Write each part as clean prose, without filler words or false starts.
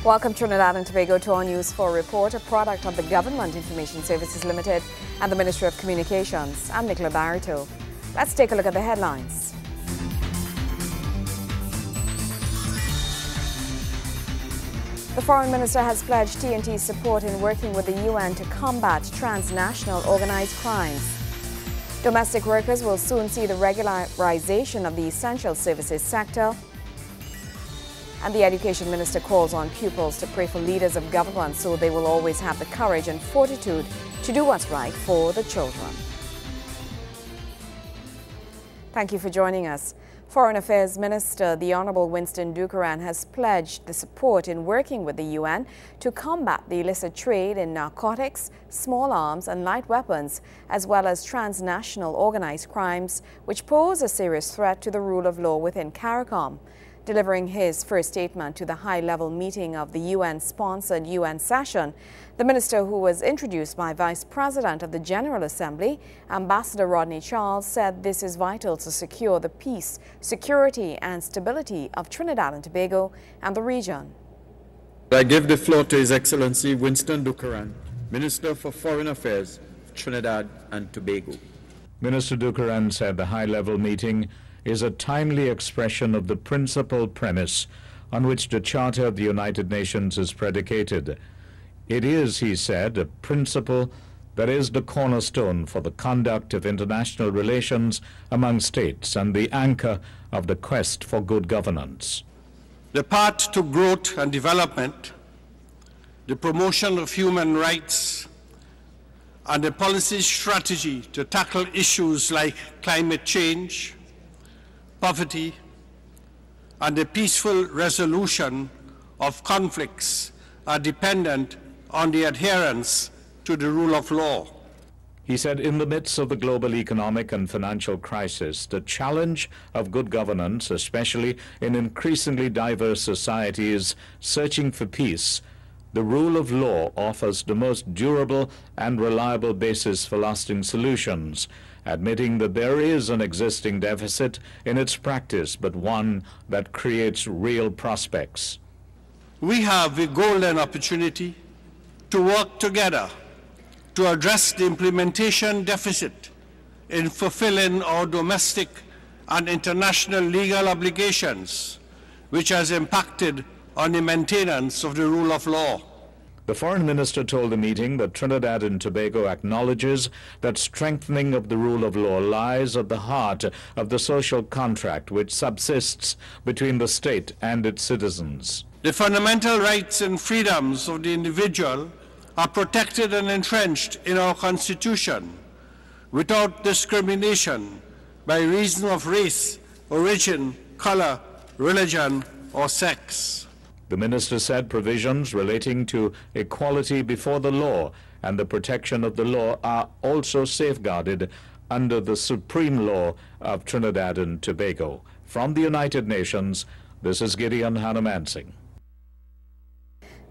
Welcome Trinidad and Tobago to our News 4 report, a product of the Government Information Services Limited and the Ministry of Communications. I'm Nicola Barito. Let's take a look at the headlines. The Foreign Minister has pledged TNT's support in working with the UN to combat transnational organized crimes. Domestic workers will soon see the regularization of the essential services sector. And the Education Minister calls on pupils to pray for leaders of government so they will always have the courage and fortitude to do what's right for the children. Thank you for joining us. Foreign Affairs Minister, the Honorable Winston Dukeran, has pledged the support in working with the UN to combat the illicit trade in narcotics, small arms and light weapons, as well as transnational organized crimes, which pose a serious threat to the rule of law within CARICOM. Delivering his first statement to the high-level meeting of the UN-sponsored UN session, the minister, who was introduced by Vice President of the General Assembly, Ambassador Rodney Charles, said this is vital to secure the peace, security and stability of Trinidad and Tobago and the region. I give the floor to His Excellency Winston Dukeran, Minister for Foreign Affairs of Trinidad and Tobago. Minister Dukeran said the high-level meeting is a timely expression of the principal premise on which the Charter of the United Nations is predicated. It is, he said, a principle that is the cornerstone for the conduct of international relations among states and the anchor of the quest for good governance. The path to growth and development, the promotion of human rights, and the policy strategy to tackle issues like climate change, poverty, and the peaceful resolution of conflicts are dependent on the adherence to the rule of law. He said in the midst of the global economic and financial crisis, the challenge of good governance, especially in increasingly diverse societies searching for peace, the rule of law offers the most durable and reliable basis for lasting solutions, admitting that there is an existing deficit in its practice, but one that creates real prospects. We have a golden opportunity to work together to address the implementation deficit in fulfilling our domestic and international legal obligations, which has impacted on the maintenance of the rule of law. The Foreign Minister told the meeting that Trinidad and Tobago acknowledges that strengthening of the rule of law lies at the heart of the social contract which subsists between the state and its citizens. The fundamental rights and freedoms of the individual are protected and entrenched in our Constitution without discrimination by reason of race, origin, color, religion, or sex. The minister said provisions relating to equality before the law and the protection of the law are also safeguarded under the supreme law of Trinidad and Tobago. From the United Nations, this is Gideon Hanamansing.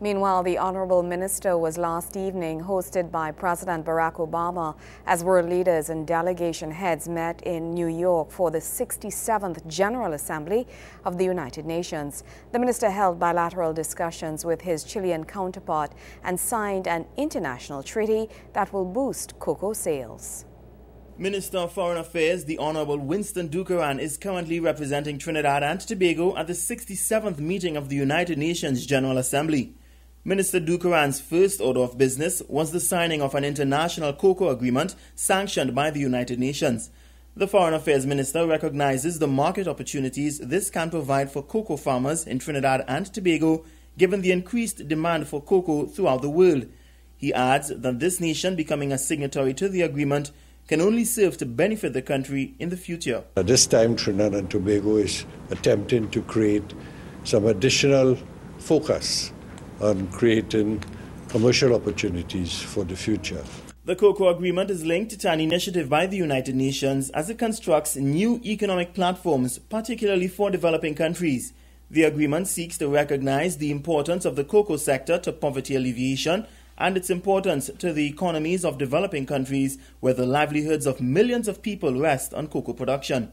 Meanwhile, the Honorable Minister was last evening hosted by President Barack Obama as world leaders and delegation heads met in New York for the 67th General Assembly of the United Nations. The minister held bilateral discussions with his Chilean counterpart and signed an international treaty that will boost cocoa sales. Minister of Foreign Affairs, the Honorable Winston Dukeran, is currently representing Trinidad and Tobago at the 67th meeting of the United Nations General Assembly. Minister Dukeran's first order of business was the signing of an international cocoa agreement sanctioned by the United Nations. The Foreign Affairs Minister recognizes the market opportunities this can provide for cocoa farmers in Trinidad and Tobago, given the increased demand for cocoa throughout the world. He adds that this nation becoming a signatory to the agreement can only serve to benefit the country in the future. At this time, Trinidad and Tobago is attempting to create some additional focus on creating commercial opportunities for the future. The cocoa agreement is linked to an initiative by the United Nations as it constructs new economic platforms, particularly for developing countries. The agreement seeks to recognize the importance of the cocoa sector to poverty alleviation and its importance to the economies of developing countries where the livelihoods of millions of people rest on cocoa production.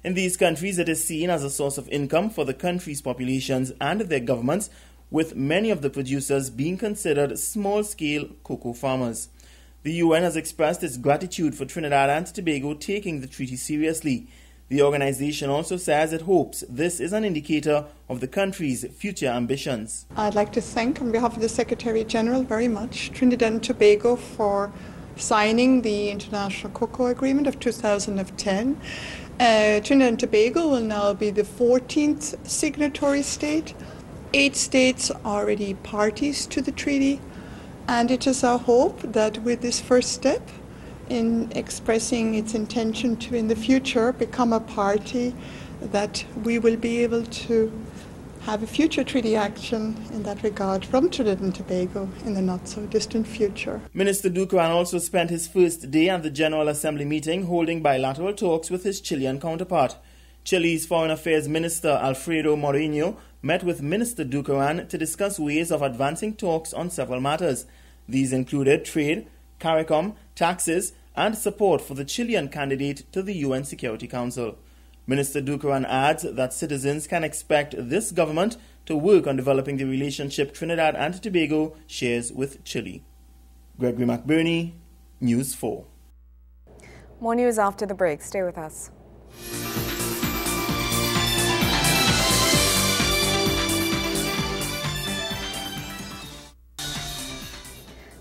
In these countries, it is seen as a source of income for the country's populations and their governments, with many of the producers being considered small-scale cocoa farmers. The UN has expressed its gratitude for Trinidad and Tobago taking the treaty seriously. The organization also says it hopes this is an indicator of the country's future ambitions. I'd like to thank, on behalf of the Secretary General, very much Trinidad and Tobago for signing the International Cocoa Agreement of 2010. Trinidad and Tobago will now be the 14th signatory state. 8 states are already parties to the treaty, and it is our hope that with this first step in expressing its intention to in the future become a party, that we will be able to have a future treaty action in that regard from Trinidad and Tobago in the not so distant future. Minister Ducran also spent his first day at the General Assembly meeting holding bilateral talks with his Chilean counterpart. Chile's Foreign Affairs Minister Alfredo Moreno met with Minister Ducran to discuss ways of advancing talks on several matters. These included trade, CARICOM, taxes, and support for the Chilean candidate to the UN Security Council. Minister Ducran adds that citizens can expect this government to work on developing the relationship Trinidad and Tobago shares with Chile. Gregory McBurney, News 4. More news after the break. Stay with us.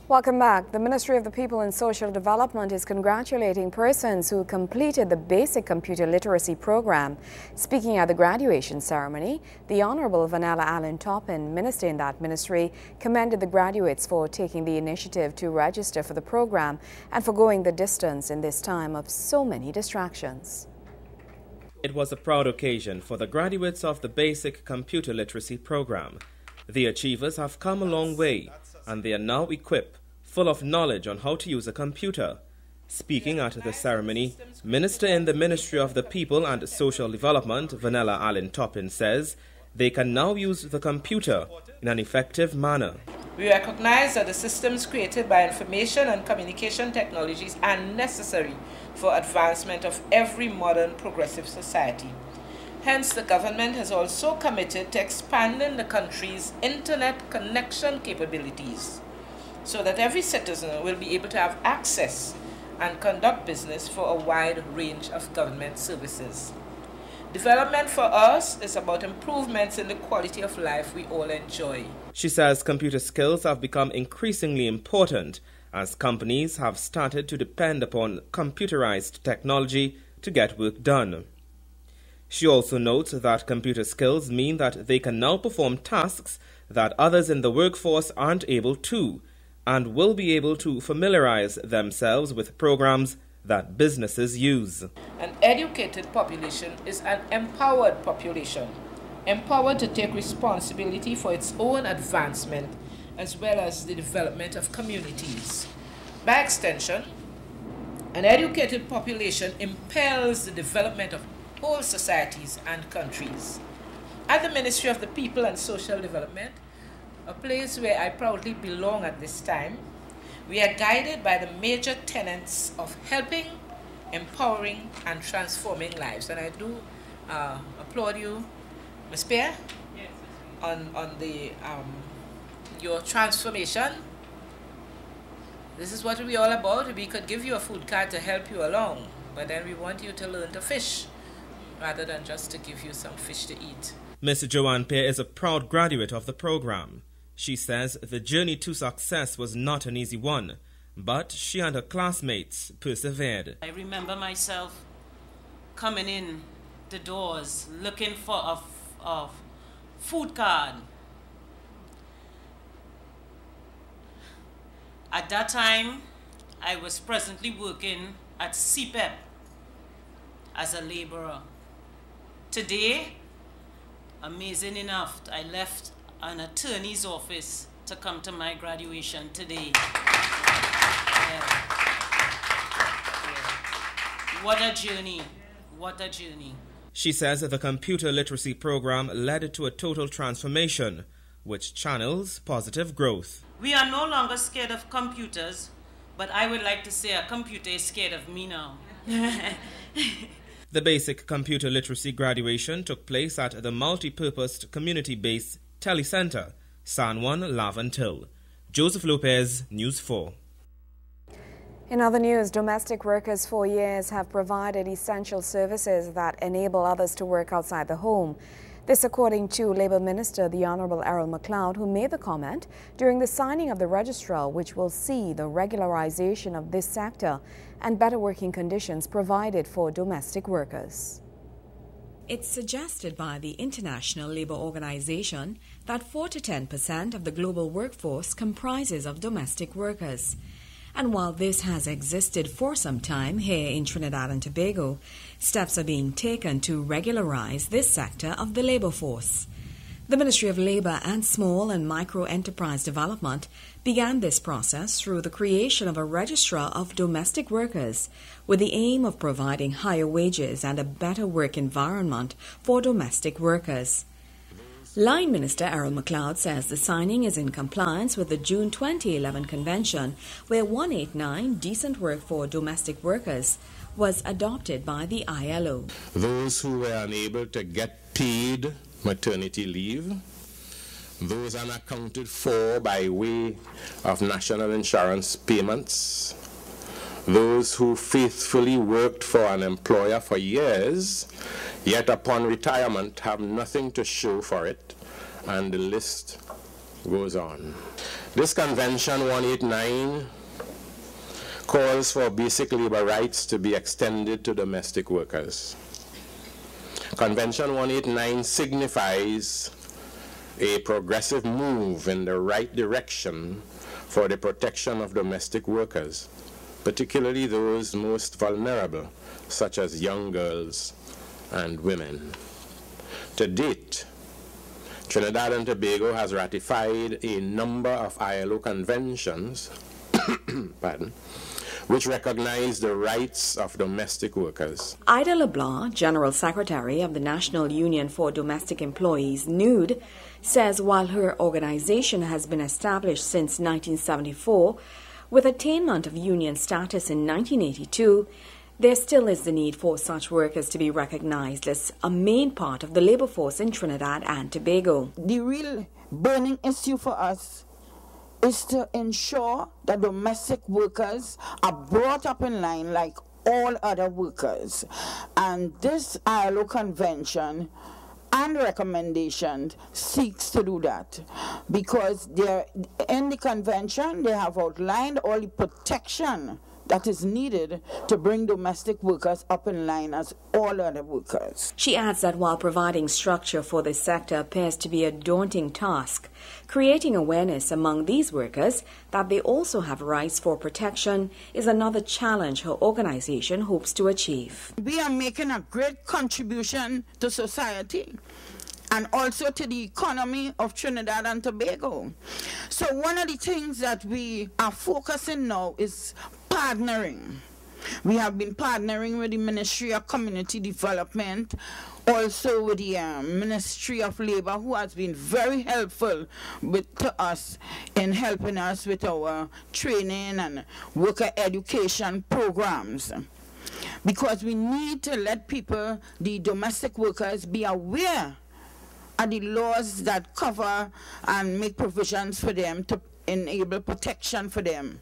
Welcome back. The Ministry of the People and Social Development is congratulating persons who completed the basic computer literacy program. Speaking at the graduation ceremony, the Honorable Vanella Allen-Toppin, Minister in that ministry, commended the graduates for taking the initiative to register for the program and for going the distance in this time of so many distractions. It was a proud occasion for the graduates of the basic computer literacy program. The achievers have come a long way, and they are now equipped, full of knowledge on how to use a computer. Speaking at the ceremony, Minister in the Ministry of the People and Social Development, Vanella Allen-Toppin, says they can now use the computer in an effective manner. We recognize that the systems created by information and communication technologies are necessary for advancement of every modern progressive society. Hence, the government has also committed to expanding the country's internet connection capabilities so that every citizen will be able to have access and conduct business for a wide range of government services. Development for us is about improvements in the quality of life we all enjoy. She says computer skills have become increasingly important as companies have started to depend upon computerized technology to get work done. She also notes that computer skills mean that they can now perform tasks that others in the workforce aren't able to, and will be able to familiarize themselves with programs that businesses use. An educated population is an empowered population, empowered to take responsibility for its own advancement as well as the development of communities. By extension, an educated population impels the development of whole societies and countries. At the Ministry of the People and Social Development, a place where I proudly belong at this time, we are guided by the major tenets of helping, empowering, and transforming lives. And I do applaud you, Ms. Pierre, yes, on the your transformation. This is what we're all about. We could give you a food card to help you along, but then we want you to learn to fish rather than just to give you some fish to eat. Ms. Joanne Pierre is a proud graduate of the program. She says the journey to success was not an easy one, but she and her classmates persevered. I remember myself coming in the doors looking for a food card. At that time, I was presently working at CPEP as a laborer. Today, amazing enough, I left an attorney's office to come to my graduation today. What a journey, what a journey. She says the computer literacy program led to a total transformation, which channels positive growth. We are no longer scared of computers, but I would like to say a computer is scared of me now. The basic computer literacy graduation took place at the multi-purposed community-based Telecenter, San Juan, Laventille. Joseph Lopez, News 4. In other news, domestic workers for years have provided essential services that enable others to work outside the home. This according to Labour Minister, the Honourable Errol McLeod, who made the comment during the signing of the registrar, which will see the regularization of this sector and better working conditions provided for domestic workers. It's suggested by the International Labour Organization that 4 to 10% of the global workforce comprises of domestic workers. And while this has existed for some time here in Trinidad and Tobago, steps are being taken to regularize this sector of the labor force. The Ministry of Labour and Small and Micro Enterprise Development began this process through the creation of a registrar of domestic workers with the aim of providing higher wages and a better work environment for domestic workers. Line Minister Errol McLeod says the signing is in compliance with the June 2011 convention, where 189 decent work for domestic workers was adopted by the ILO. Those who were unable to get paid maternity leave, those unaccounted for by way of national insurance payments, those who faithfully worked for an employer for years, yet upon retirement have nothing to show for it, and the list goes on. This Convention 189 calls for basic labor rights to be extended to domestic workers. Convention 189 signifies a progressive move in the right direction for the protection of domestic workers, particularly those most vulnerable, such as young girls and women. To date, Trinidad and Tobago has ratified a number of ILO conventions which recognize the rights of domestic workers. Ida LeBlanc, General Secretary of the National Union for Domestic Employees, NUD, says while her organization has been established since 1974, with attainment of union status in 1982, there still is the need for such workers to be recognized as a main part of the labor force in Trinidad and Tobago. The real burning issue for us is to ensure that domestic workers are brought up in line like all other workers. And this ILO convention and recommendation seeks to do that, because in the convention they have outlined all the protection that is needed to bring domestic workers up in line as all other workers. She adds that while providing structure for this sector appears to be a daunting task, creating awareness among these workers that they also have rights for protection is another challenge her organization hopes to achieve. We are making a great contribution to society and also to the economy of Trinidad and Tobago. So one of the things that we are focusing now is partnering. We have been partnering with the Ministry of Community Development, also with the Ministry of Labour, who has been very helpful to us in helping us with our training and worker education programs. Because we need to let people, the domestic workers, be aware of the laws that cover and make provisions for them to enable protection for them.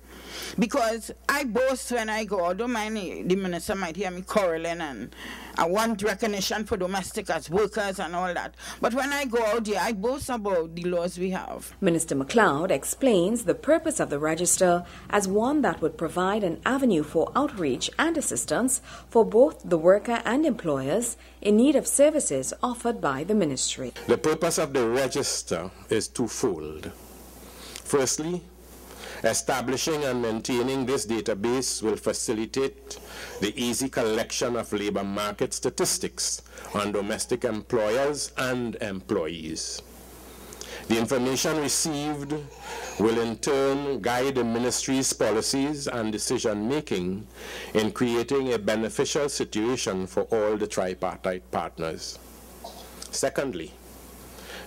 Because I boast when I go, I don't mind the minister might hear me quarreling, and I want recognition for domestic as workers and all that. But when I go out there, I boast about the laws we have. Minister McLeod explains the purpose of the register as one that would provide an avenue for outreach and assistance for both the worker and employers in need of services offered by the ministry. The purpose of the register is twofold. Firstly, establishing and maintaining this database will facilitate the easy collection of labor market statistics on domestic employers and employees. The information received will in turn guide the ministry's policies and decision-making in creating a beneficial situation for all the tripartite partners. Secondly,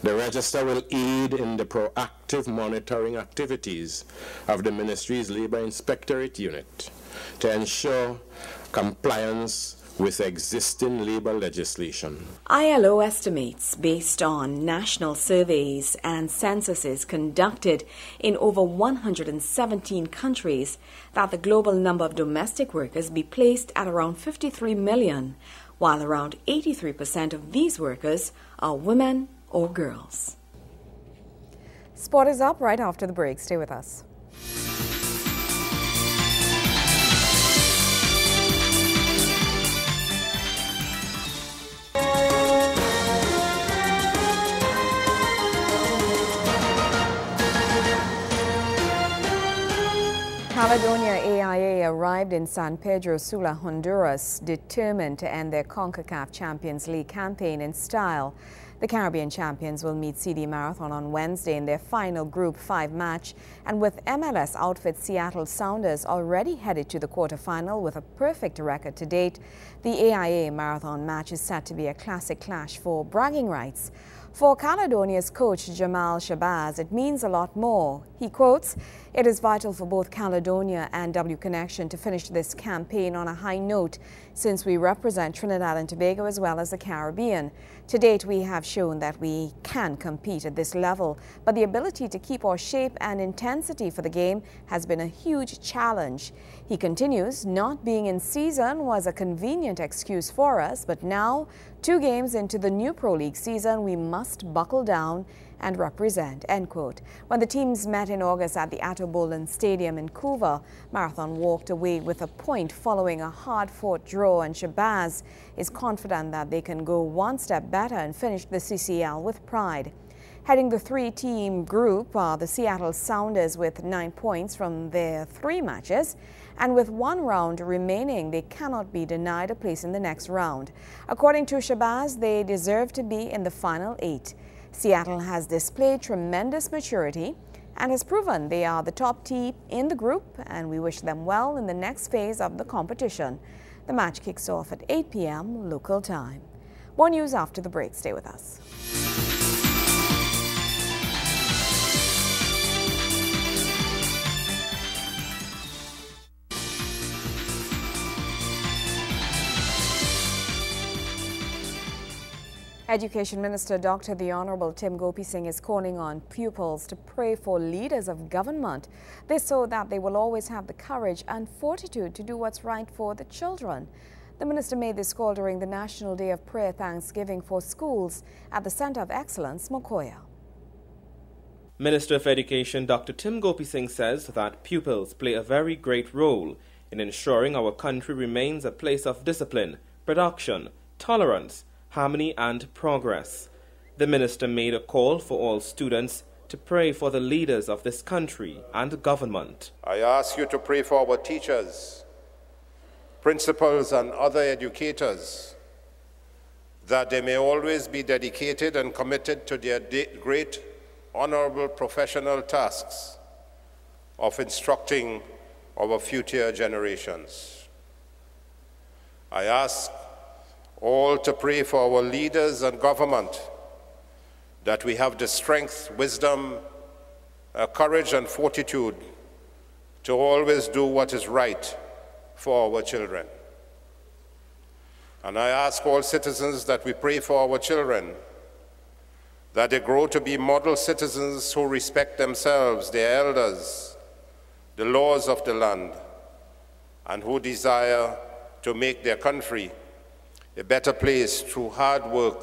the register will aid in the proactive monitoring activities of the ministry's Labor Inspectorate Unit to ensure compliance with existing labor legislation. ILO estimates, based on national surveys and censuses conducted in over 117 countries, that the global number of domestic workers be placed at around 53 million, while around 83% of these workers are women or girls. Sport is up right after the break. Stay with us. Caledonia AIA arrived in San Pedro Sula, Honduras, determined to end their CONCACAF Champions League campaign in style. The Caribbean champions will meet CD Marathon on Wednesday in their final Group 5 match, and with MLS outfit Seattle Sounders already headed to the quarterfinal with a perfect record to date, the AIA Marathon match is set to be a classic clash for bragging rights. For Caledonia's coach Jamal Shabazz, it means a lot more. He quotes, "It is vital for both Caledonia and W Connection to finish this campaign on a high note, since we represent Trinidad and Tobago as well as the Caribbean. To date, we have shown that we can compete at this level, but the ability to keep our shape and intensity for the game has been a huge challenge." He continues, "Not being in season was a convenient excuse for us, but now, 2 games into the new Pro League season, we must buckle down and represent," end quote. When the teams met in August at the Atto Bolen Stadium in Couva, Marathon walked away with a point following a hard-fought draw, and Shabazz is confident that they can go one step better and finish the CCL with pride. Heading the 3-team group are the Seattle Sounders with 9 points from their 3 matches, and with 1 round remaining, they cannot be denied a place in the next round. According to Shabazz, they deserve to be in the final 8. Seattle has displayed tremendous maturity and has proven they are the top team in the group, and we wish them well in the next phase of the competition. The match kicks off at 8 p.m. local time. More news after the break. Stay with us. Education Minister Dr. The Honorable Tim Gopi Singh is calling on pupils to pray for leaders of government, this so that they will always have the courage and fortitude to do what's right for the children. The minister made this call during the National Day of Prayer Thanksgiving for Schools at the Center of Excellence, Mokoya. Minister of Education Dr. Tim Gopi Singh says that pupils play a very great role in ensuring our country remains a place of discipline, production, tolerance, harmony and progress. The minister made a call for all students to pray for the leaders of this country and government. I ask you to pray for our teachers, principals and other educators, that they may always be dedicated and committed to their great, honorable professional tasks of instructing our future generations. I ask all to pray for our leaders and government, that we have the strength, wisdom, courage and fortitude to always do what is right for our children. And I ask all citizens that we pray for our children, that they grow to be model citizens who respect themselves, their elders, the laws of the land, and who desire to make their country a better place through hard work,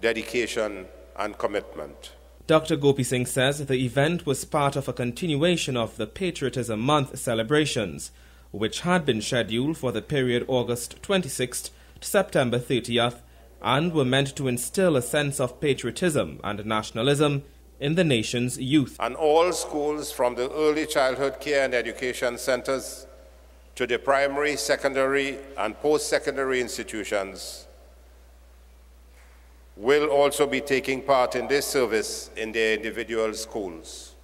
dedication, and commitment. Dr. Gopi Singh says the event was part of a continuation of the Patriotism Month celebrations, which had been scheduled for the period August 26th to September 30th, and were meant to instill a sense of patriotism and nationalism in the nation's youth. And all schools, from the early childhood care and education centers to the primary, secondary, and post-secondary institutions, will also be taking part in this service in their individual schools.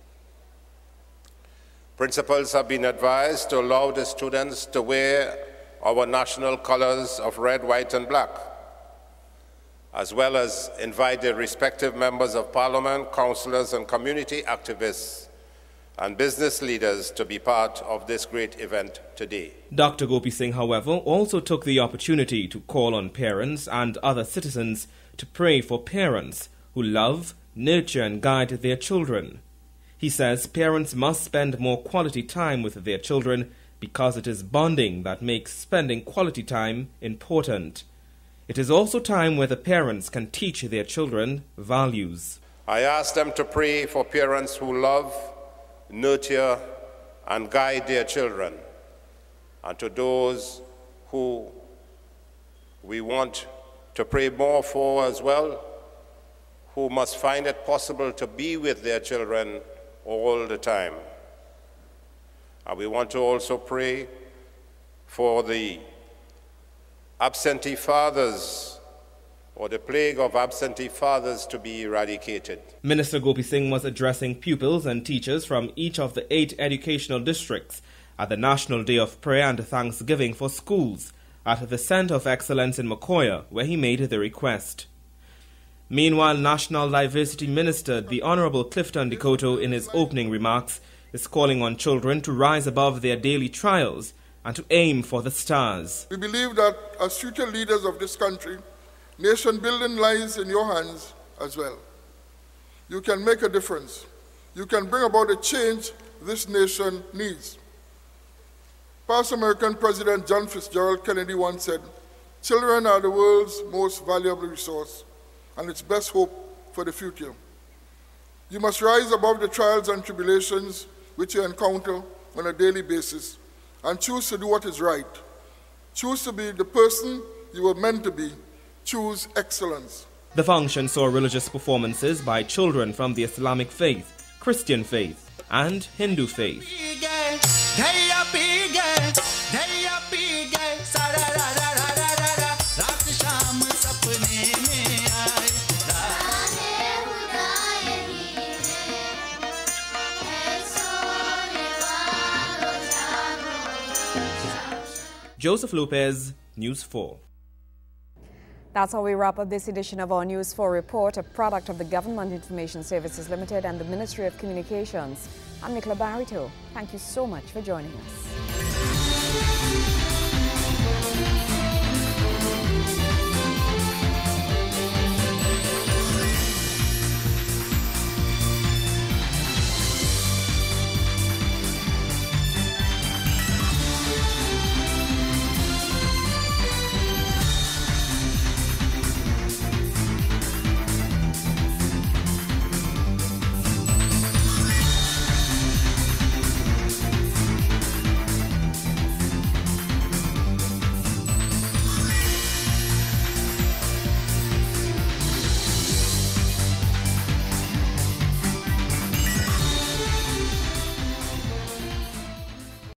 Principals have been advised to allow the students to wear our national colors of red, white, and black, as well as invite their respective members of parliament, councillors, and community activists and business leaders to be part of this great event today. Dr. Gopi Singh, however, also took the opportunity to call on parents and other citizens to pray for parents who love, nurture and guide their children. He says parents must spend more quality time with their children because it is bonding that makes spending quality time important. It is also time where the parents can teach their children values. I ask them to pray for parents who love, nurture and guide their children, and to those who we want to pray more for as well, who must find it possible to be with their children all the time. And we want to also pray for the absentee fathers, or the plague of absentee fathers, to be eradicated. Minister Gopi Singh was addressing pupils and teachers from each of the 8 educational districts at the National Day of Prayer and Thanksgiving for Schools at the Center of Excellence in Mokoya, where he made the request. Meanwhile, National Diversity Minister, the Honorable Clifton Dikoto, in his opening remarks, is calling on children to rise above their daily trials and to aim for the stars. We believe that as future leaders of this country, nation building lies in your hands as well. You can make a difference. You can bring about a change this nation needs. Past American President John Fitzgerald Kennedy once said, "Children are the world's most valuable resource and its best hope for the future." You must rise above the trials and tribulations which you encounter on a daily basis and choose to do what is right. Choose to be the person you were meant to be. Choose excellence. The function saw religious performances by children from the Islamic faith, Christian faith, and Hindu faith. Joseph Lopez, News 4. That's how we wrap up this edition of our News 4 report, a product of the Government Information Services Limited and the Ministry of Communications. I'm Nicola Barito. Thank you so much for joining us.